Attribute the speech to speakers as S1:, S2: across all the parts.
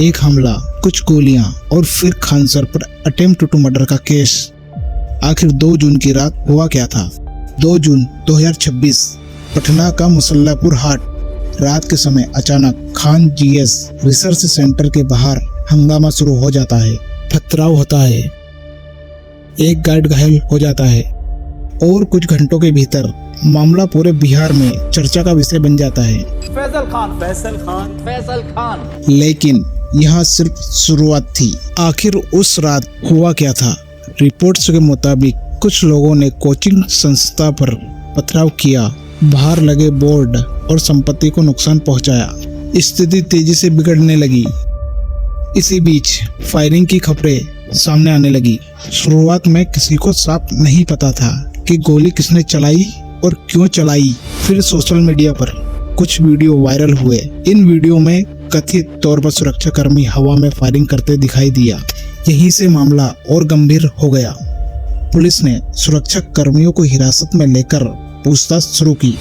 S1: एक हमला, कुछ गोलियां और फिर खान सर पर अटेम्प्ट टू मर्डर का केस। आखिर 2 जून की रात हुआ क्या था? 2 जून 2026 पटना का मुसल्लापुर हाट। रात के समय अचानक खान जीएस रिसर्च सेंटर के बाहर हंगामा शुरू हो जाता है। पथराव होता है, एक गार्ड घायल हो जाता है और कुछ घंटों के भीतर मामला पूरे बिहार में चर्चा का विषय बन जाता है।
S2: फैसल खान।
S1: लेकिन यहाँ सिर्फ शुरुआत थी। आखिर उस रात हुआ क्या था? रिपोर्ट्स के मुताबिक कुछ लोगों ने कोचिंग संस्था पर पथराव किया, बाहर लगे बोर्ड और संपत्ति को नुकसान पहुंचाया। स्थिति तेजी से बिगड़ने लगी। इसी बीच फायरिंग की खबरें सामने आने लगी। शुरुआत में किसी को साफ नहीं पता था कि गोली किसने चलाई और क्यों चलाई। फिर सोशल मीडिया पर कुछ वीडियो वायरल हुए। इन वीडियो में कथित तौर पर सुरक्षाकर्मी हवा में फायरिंग करते दिखाई दिया। यहीं से मामला और गंभीर हो गया। पुलिस ने सुरक्षा कर्मियों को हिरासत में लेकर पूछताछ शुरू की।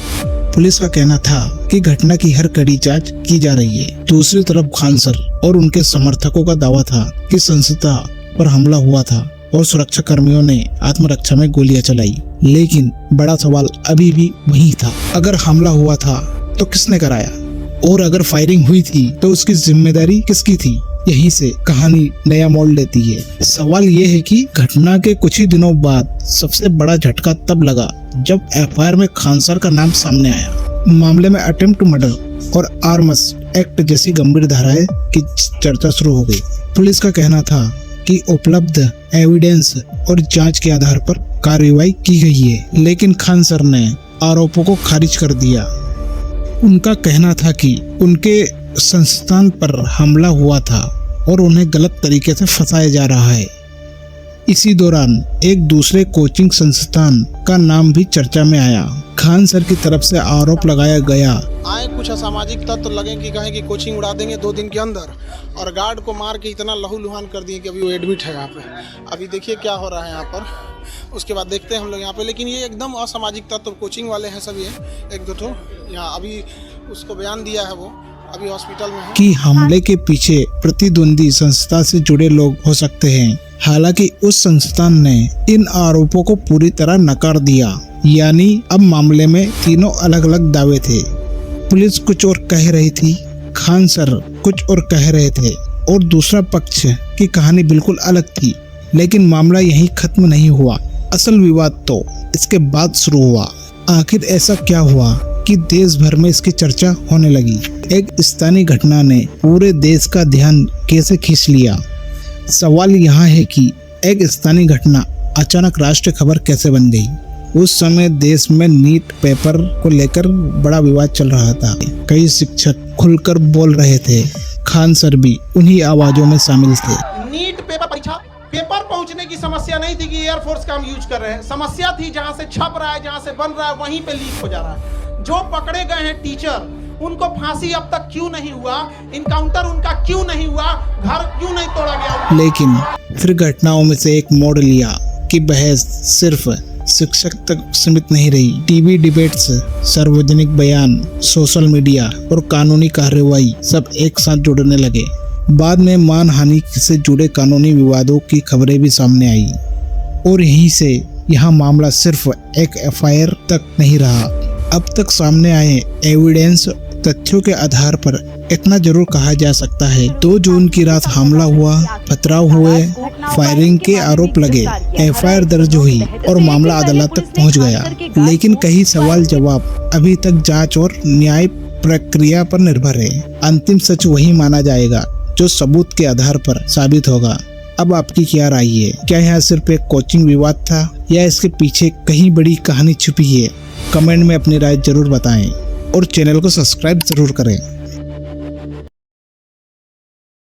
S1: पुलिस का कहना था कि घटना की हर कड़ी जांच की जा रही है। दूसरी तरफ खान सर और उनके समर्थकों का दावा था कि संस्था पर हमला हुआ था और सुरक्षा कर्मियों ने आत्मरक्षा में गोलियां चलाई। लेकिन बड़ा सवाल अभी भी वही था, अगर हमला हुआ था तो किसने कराया, और अगर फायरिंग हुई थी तो उसकी जिम्मेदारी किसकी थी? यहीं से कहानी नया मोड़ लेती है। सवाल ये है कि घटना के कुछ ही दिनों बाद सबसे बड़ा झटका तब लगा जब एफआईआर में खान सर का नाम सामने आया। मामले में अटेम्प्ट टू मर्डर और आर्म्स एक्ट जैसी गंभीर धाराएं की चर्चा शुरू हो गई। पुलिस का कहना था कि उपलब्ध एविडेंस और जांच के आधार पर कार्रवाई की गई है, लेकिन खान सर ने आरोपों को खारिज कर दिया। उनका कहना था कि उनके संस्थान पर हमला हुआ था और उन्हें गलत तरीके से फंसाया जा रहा है। इसी दौरान एक दूसरे कोचिंग संस्थान का नाम भी चर्चा में आया। खान सर की तरफ से आरोप लगाया गया,
S3: आए कुछ असामाजिक तत्व लगे कि कहें कि कोचिंग उड़ा देंगे 2 दिन के अंदर, और गार्ड को मार के इतना लहूलुहान कर दिए कि अभी वो एडमिट है यहाँ पे। अभी देखिए क्या हो रहा है यहाँ पर, उसके बाद देखते हैं हम लोग यहाँ पे। लेकिन ये एकदम असामाजिक तत्व कोचिंग वाले हैं सभी, एक दो ठो यहाँ अभी उसको बयान दिया है, वो अभी हॉस्पिटल में है।
S1: कि हमले के पीछे प्रतिद्वंदी संस्था से जुड़े लोग हो सकते हैं। हालांकि उस संस्थान ने इन आरोपों को पूरी तरह नकार दिया। यानी अब मामले में तीनों अलग अलग दावे थे। पुलिस कुछ और कह रही थी, खान सर कुछ और कह रहे थे, और दूसरा पक्ष की कहानी बिल्कुल अलग थी। लेकिन मामला यहीं खत्म नहीं हुआ। असल विवाद तो इसके बाद शुरू हुआ। आखिर ऐसा क्या हुआ कि देश भर में इसकी चर्चा होने लगी? एक स्थानीय घटना ने पूरे देश का ध्यान कैसे खींच लिया? सवाल यहाँ है कि एक स्थानीय घटना अचानक राष्ट्रीय खबर कैसे बन गई? उस समय देश में नीट पेपर को लेकर बड़ा विवाद चल रहा था। कई शिक्षक खुलकर बोल रहे थे। खान सर भी उन्हीं आवाजों में शामिल थे।
S3: नीट पेपर परीक्षा पेपर पहुंचने की समस्या नहीं थी कि एयरफोर्स का हम यूज कर रहे हैं। समस्या थी जहां से छप रहा है, जहां से बन रहा है, वहीं पे लीक हो जा रहा है। जो पकड़े गए हैं टीचर, उनको फांसी अब तक क्यों नहीं हुआ? इनकाउंटर उनका क्यों नहीं हुआ? घर क्यों नहीं तोड़ा गया?
S1: लेकिन फिर घटनाओं में से एक मोड़ लिया कि बहस सिर्फ शिक्षक तक सीमित नहीं रही। टीवी डिबेट्स, सार्वजनिक बयान, सोशल मीडिया और कानूनी कार्रवाई सब एक साथ जुड़ने लगे। बाद में मानहानि से जुड़े कानूनी विवादों की खबरें भी सामने आई, और यहीं से यह मामला सिर्फ एक एफआईआर तक नहीं रहा। अब तक सामने आए एविडेंस तथ्यों के आधार पर इतना जरूर कहा जा सकता है, 2 जून की रात हमला हुआ, पथराव हुए, फायरिंग के आरोप लगे, एफआईआर दर्ज हुई और मामला अदालत तक पहुंच गया। लेकिन कई सवाल जवाब अभी तक जांच और न्याय प्रक्रिया पर निर्भर है। अंतिम सच वही माना जाएगा जो सबूत के आधार पर साबित होगा। अब आपकी क्या राय है? क्या यह सिर्फ एक कोचिंग विवाद था या इसके पीछे कहीं बड़ी कहानी छुपी है? कमेंट में अपनी राय जरूर बताएं और चैनल को सब्सक्राइब जरूर करें।